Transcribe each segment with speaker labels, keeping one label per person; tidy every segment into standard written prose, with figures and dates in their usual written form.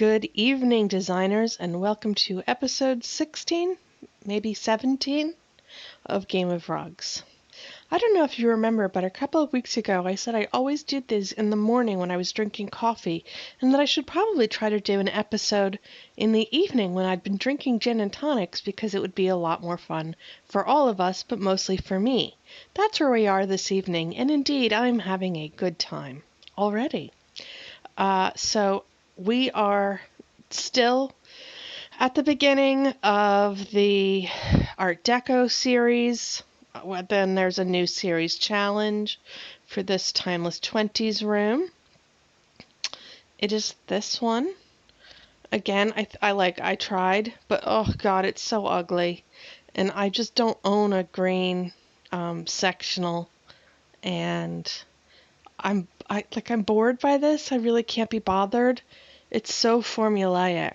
Speaker 1: Good evening, designers, and welcome to episode 16, maybe 17, of Game of Rugs. I don't know if you remember, but a couple of weeks ago I said I always did this in the morning when I was drinking coffee, and that I should probably try to do an episode in the evening when I'd been drinking gin and tonics because it would be a lot more fun for all of us, but mostly for me. That's where we are this evening, and indeed I'm having a good time already. So we are still at the beginning of the Art Deco series. Then there's a new series challenge for this Timeless 20s room. It is this one. Again, I tried, but oh god, it's so ugly. And I just don't own a green sectional, and I'm bored by this. I really can't be bothered. It's so formulaic.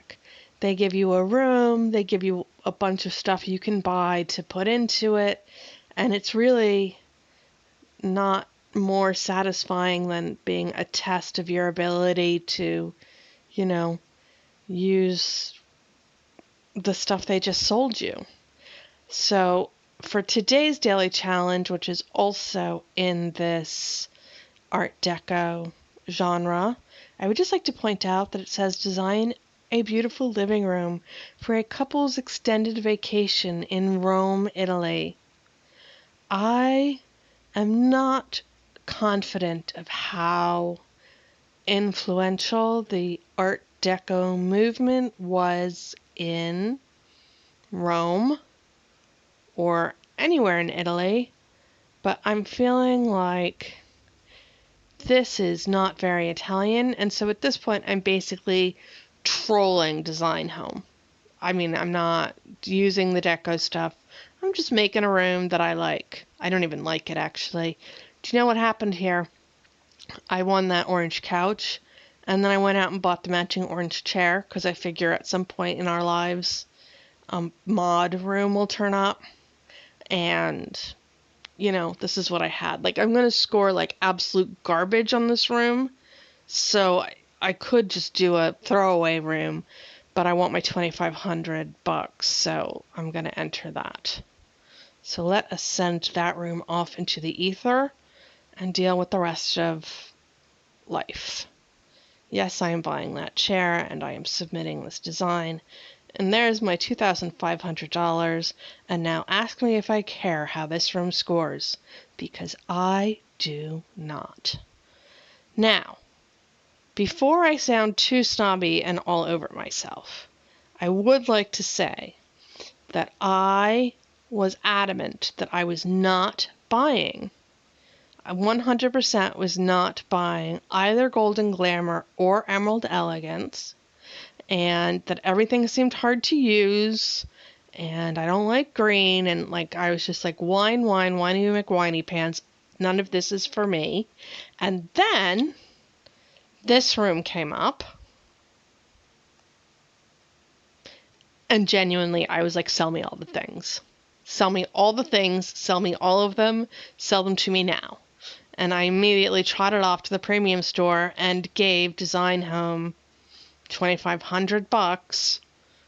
Speaker 1: They give you a room, they give you a bunch of stuff you can buy to put into it, and it's really not more satisfying than being a test of your ability to, use the stuff they just sold you. So for today's daily challenge, which is also in this Art Deco genre, I would just like to point out that it says design a beautiful living room for a couple's extended vacation in Rome, Italy. I am not confident of how influential the Art Deco movement was in Rome or anywhere in Italy, but I'm feeling like this is not very Italian, and so at this point I'm basically trolling Design Home. I mean, I'm not using the deco stuff. I'm just making a room that I like. I don't even like it, actually. Do you know what happened here? I won that orange couch, and then I went out and bought the matching orange chair, because I figure at some point in our lives, mod room will turn up, and this is what I had. Like, I'm going to score, absolute garbage on this room. So I could just do a throwaway room, but I want my $2,500, so I'm going to enter that. So let us send that room off into the ether and deal with the rest of life. Yes, I am buying that chair, and I am submitting this design. And there's my $2,500, and now ask me if I care how this room scores, because I do not. Now, before I sound too snobby and all over myself, I would like to say that I was adamant that I was not buying. I 100% was not buying either Golden Glamour or Emerald Elegance, and that everything seemed hard to use, and I don't like green, and I was just like, whiny McWhiny pants, none of this is for me. And then this room came up, and genuinely I was like, sell me all the things. Sell me all the things, sell me all of them, sell them to me now. And I immediately trotted off to the premium store and gave Design Home $2,500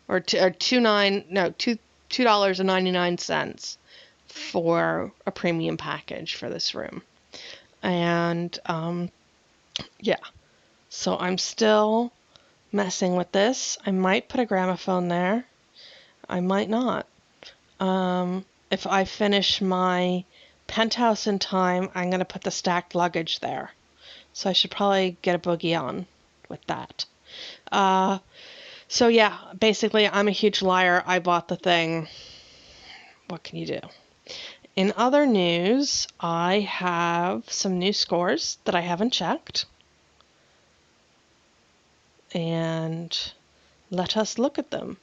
Speaker 1: or $2.99 for a premium package for this room. And yeah, so I'm still messing with this. I might put a gramophone there. I might not. If I finish my penthouse in time, I'm going to put the stacked luggage there. So I should probably get a boogie on with that. So yeah, basically I'm a huge liar. I bought the thing. What can you do? In other news, I have some new scores that I haven't checked. And let us look at them.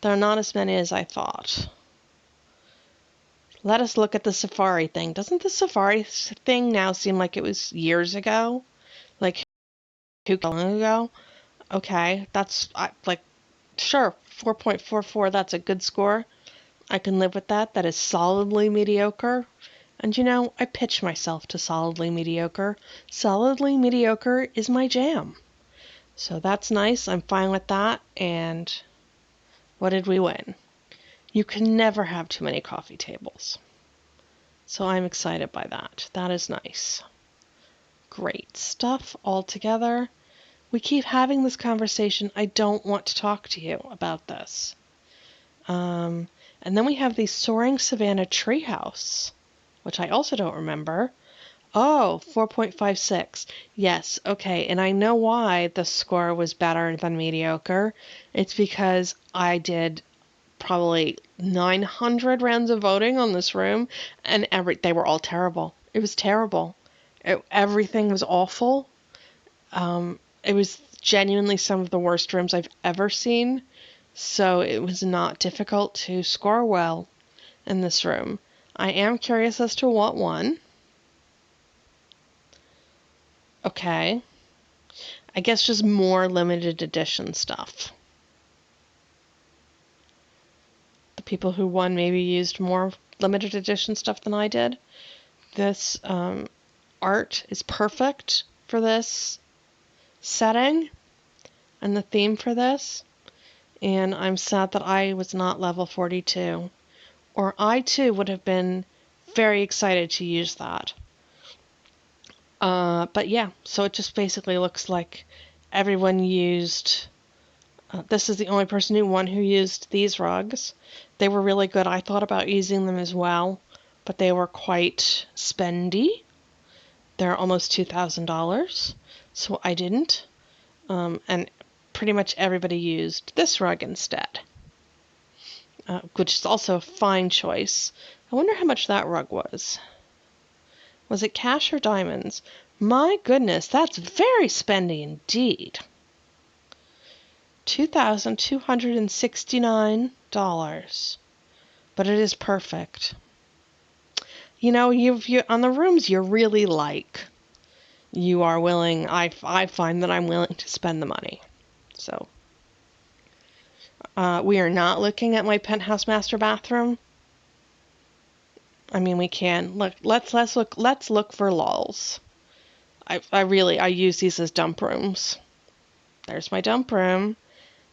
Speaker 1: There are not as many as I thought. Let us look at the Safari thing. Doesn't the Safari thing now seem like it was years ago? Like, who long ago? Okay, that's, sure, 4.44, that's a good score. I can live with that. That is solidly mediocre. And I pitch myself to solidly mediocre. Solidly mediocre is my jam. So that's nice. I'm fine with that. And what did we win? You can never have too many coffee tables. So I'm excited by that. That is nice. Great stuff all together. We keep having this conversation. I don't want to talk to you about this. And then we have the Soaring Savannah Treehouse, which I also don't remember. Oh, 4.56. Yes, okay. And I know why the score was better than mediocre. It's because I did probably 900 rounds of voting on this room, and they were all terrible. It was terrible. Everything was awful. It was genuinely some of the worst rooms I've ever seen, so it was not difficult to score well in this room. I am curious as to what won. Okay. I guess just more limited edition stuff. The people who won maybe used more limited edition stuff than I did. This art is perfect for this setting and the theme for this. And I'm sad that I was not level 42. Or I too would have been very excited to use that. But yeah, so it just basically looks like everyone used. This is the only person who won who used these rugs. They were really good. I thought about using them as well, but they were quite spendy. They're almost $2,000, so I didn't. And pretty much everybody used this rug instead, which is also a fine choice. I wonder how much that rug was. Was it cash or diamonds? My goodness, that's very spendy indeed. $2,269. But it is perfect. You know, you on the rooms you really like, you are willing, I find that I'm willing to spend the money. So, we are not looking at my penthouse master bathroom. I mean, we can. Let's look for lulls. I use these as dump rooms. There's my dump room.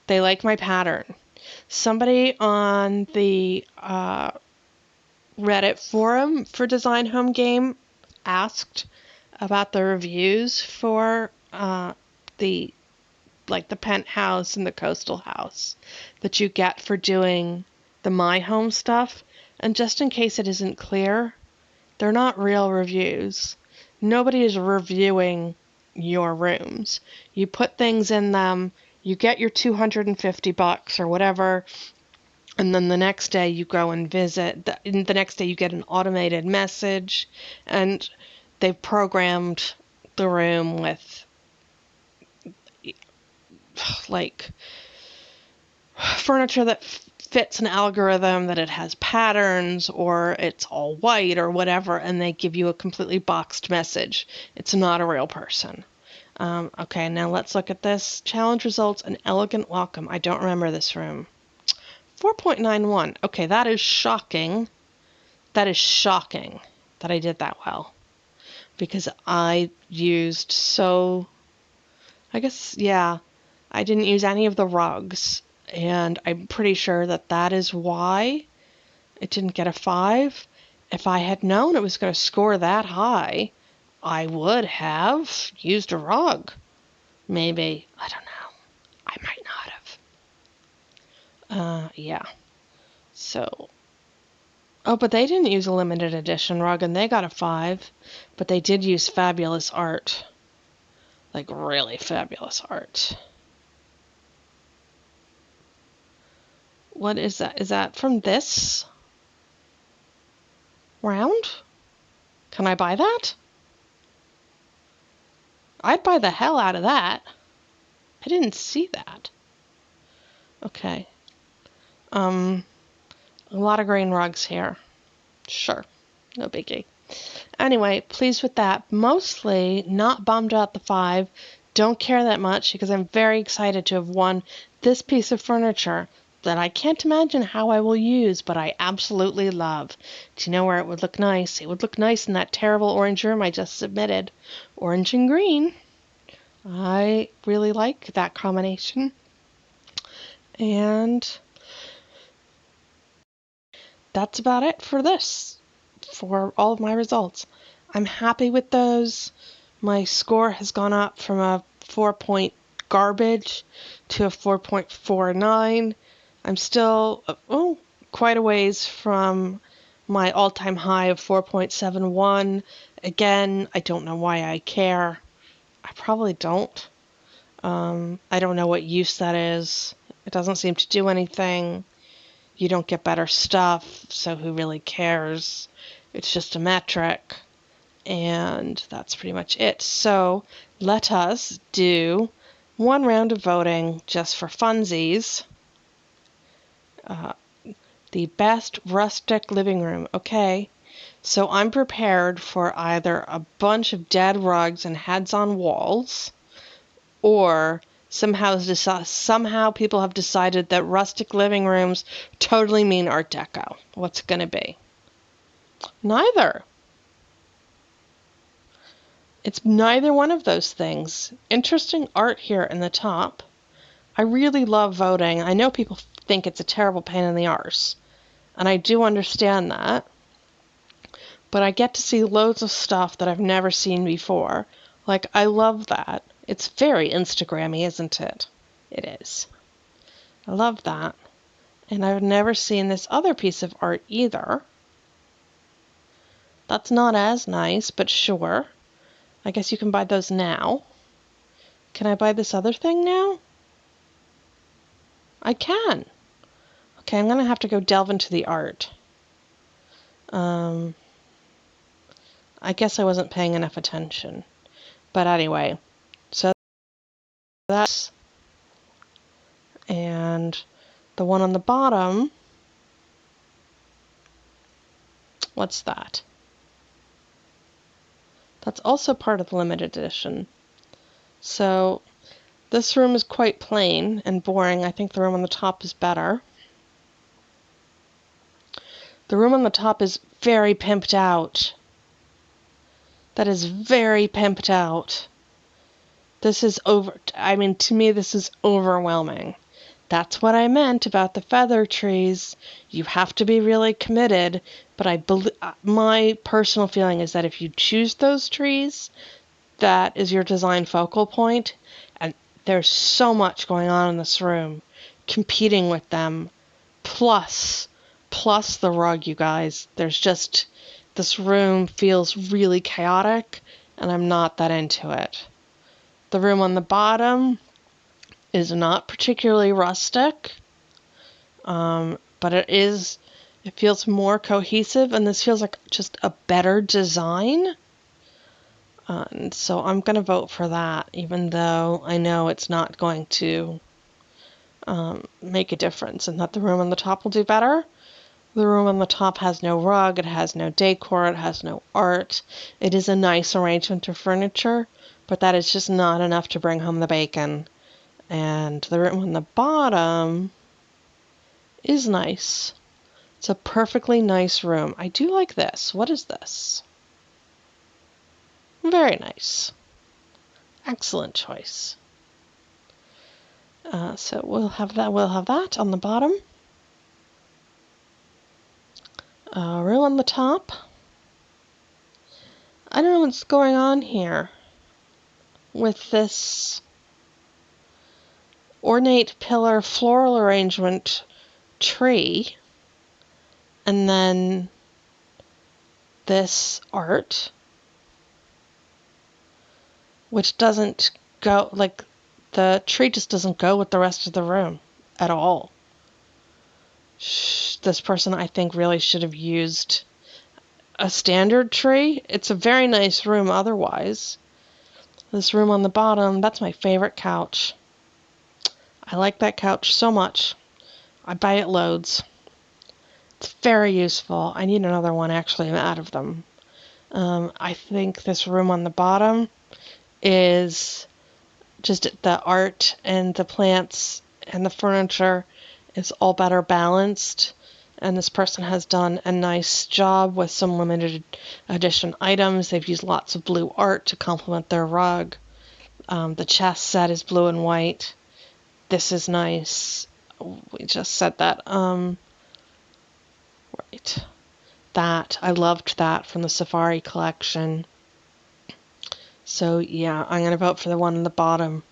Speaker 1: They like my pattern. Somebody on the Reddit forum for Design Home Game asked about the reviews for the penthouse and the coastal house that you get for doing the My Home stuff. And just in case it isn't clear, they're not real reviews. Nobody is reviewing your rooms. You put things in them, you get your $250 or whatever, and then the next day you go and visit. The next day you get an automated message, and they've programmed the room with like furniture that fits an algorithm, that it has patterns, or it's all white or whatever, and they give you a completely boxed message. It's not a real person. Okay, now let's look at this. Challenge results, an elegant welcome. I don't remember this room. 4.91. Okay, that is shocking. That is shocking that I did that well. Because I used I guess, yeah, I didn't use any of the rugs. And I'm pretty sure that is why it didn't get a 5. If I had known it was going to score that high, I would have used a rug. Maybe. I don't know. I might not have. Yeah. So. Oh, but they didn't use a limited edition rug, and they got a 5. But they did use fabulous art. Like, really fabulous art. What is that? Is that from this round? Can I buy that? I'd buy the hell out of that. I didn't see that. Okay. A lot of green rugs here. Sure. No biggie. Anyway, pleased with that. Mostly not bummed out the 5. Don't care that much because I'm very excited to have won this piece of furniture that I can't imagine how I will use, but I absolutely love. Do you know where it would look nice? It would look nice in that terrible orange room I just submitted. Orange and green. I really like that combination. And that's about it for this, for all of my results. I'm happy with those. My score has gone up from a 4-point garbage to a 4.49. I'm still, quite a ways from my all-time high of 4.71. Again, I don't know why I care. I probably don't. I don't know what use that is. It doesn't seem to do anything. You don't get better stuff, so who really cares? It's just a metric. And that's pretty much it. So let us do one round of voting just for funsies. The best rustic living room. Okay, so I'm prepared for either a bunch of dead rugs and heads on walls, or somehow people have decided that rustic living rooms totally mean Art Deco. What's it going to be? Neither. It's neither one of those things. Interesting art here in the top. I really love voting. I know people think it's a terrible pain in the arse, and I do understand that. But I get to see loads of stuff that I've never seen before. Like, I love that. It's very Instagrammy, isn't it? It is. I love that. And I've never seen this other piece of art either. That's not as nice, but sure. I guess you can buy those now. Can I buy this other thing now? I can. Okay, I'm going to have to go delve into the art. I guess I wasn't paying enough attention. But anyway, so that's... And the one on the bottom, what's that? That's also part of the limited edition. So this room is quite plain and boring. I think the room on the top is better. The room on the top is very pimped out. That is very pimped out. This is to me, this is overwhelming. That's what I meant about the feather trees. You have to be really committed, but my personal feeling is that if you choose those trees, that is your design focal point, and there's so much going on in this room, competing with them, plus the rug, you guys. This room feels really chaotic, and I'm not that into it. The room on the bottom is not particularly rustic, but it feels more cohesive, and this feels like just a better design. And so I'm going to vote for that, even though I know it's not going to make a difference, and that the room on the top will do better. The room on the top has no rug, it has no decor, it has no art. It is a nice arrangement of furniture, but that is just not enough to bring home the bacon. And the room on the bottom is nice. It's a perfectly nice room. I do like this. What is this? Very nice. Excellent choice. So we'll have that. We'll have that on the bottom. Room on the top. I don't know what's going on here with this ornate pillar floral arrangement tree, and then this art, which doesn't go, like, the tree just doesn't go with the rest of the room at all. This person, I think, really should have used a standard tree. It's a very nice room otherwise. This room on the bottom, that's my favorite couch. I like that couch so much. I buy it loads. It's very useful. I need another one, actually. I'm out of them. I think this room on the bottom is just the art and the plants and the furniture is all better balanced. And this person has done a nice job with some limited edition items. They've used lots of blue art to complement their rug. The chess set is blue and white. This is nice. We just said that. Right. That. I loved that from the Safari collection. So yeah, I'm going to vote for the one on the bottom.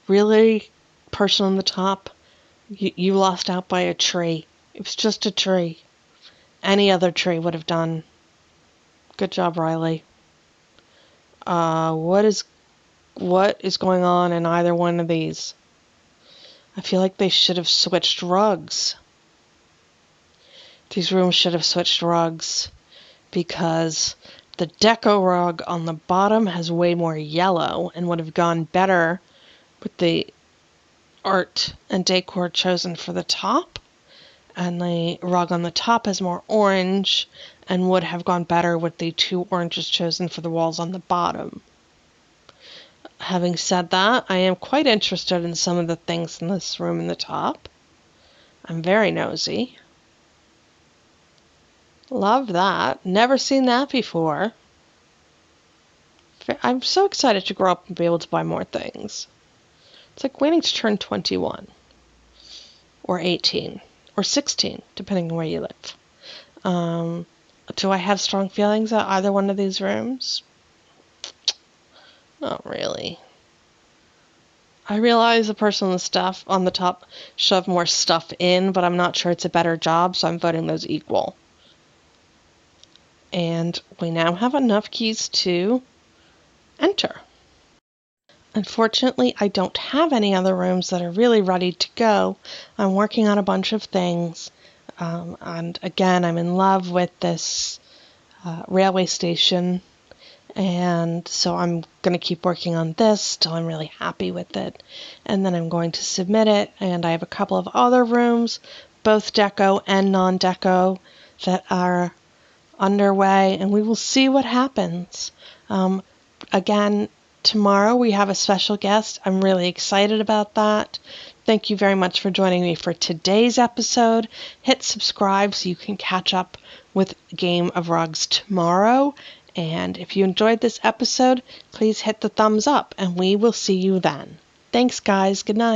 Speaker 1: Really, person on the top, you lost out by a tree. It was just a tree. Any other tree would have done. Good job, Riley. What is going on in either one of these? I feel like they should have switched rugs. These rooms should have switched rugs because the Deco rug on the bottom has way more yellow and would have gone better with the art and decor chosen for the top. And the rug on the top has more orange and would have gone better with the 2 oranges chosen for the walls on the bottom. Having said that, I am quite interested in some of the things in this room in the top. I'm very nosy. Love that. Never seen that before. I'm so excited to grow up and be able to buy more things. It's like waiting to turn 21. Or 18. Or 16, depending on where you live. Do I have strong feelings about either one of these rooms? Not really. I realize the person on the top shoved more stuff in, but I'm not sure it's a better job, so I'm voting those equal. And we now have enough keys to enter. Unfortunately, I don't have any other rooms that are really ready to go. I'm working on a bunch of things. And again, I'm in love with this railway station. And so I'm going to keep working on this till I'm really happy with it. And then I'm going to submit it. And I have a couple of other rooms, both deco and non-deco, that are underway. And we will see what happens. Again, tomorrow we have a special guest. I'm really excited about that. Thank you very much for joining me for today's episode. Hit subscribe so you can catch up with Game of Rugs tomorrow. And if you enjoyed this episode, please hit the thumbs up and we will see you then. Thanks, guys. Good night.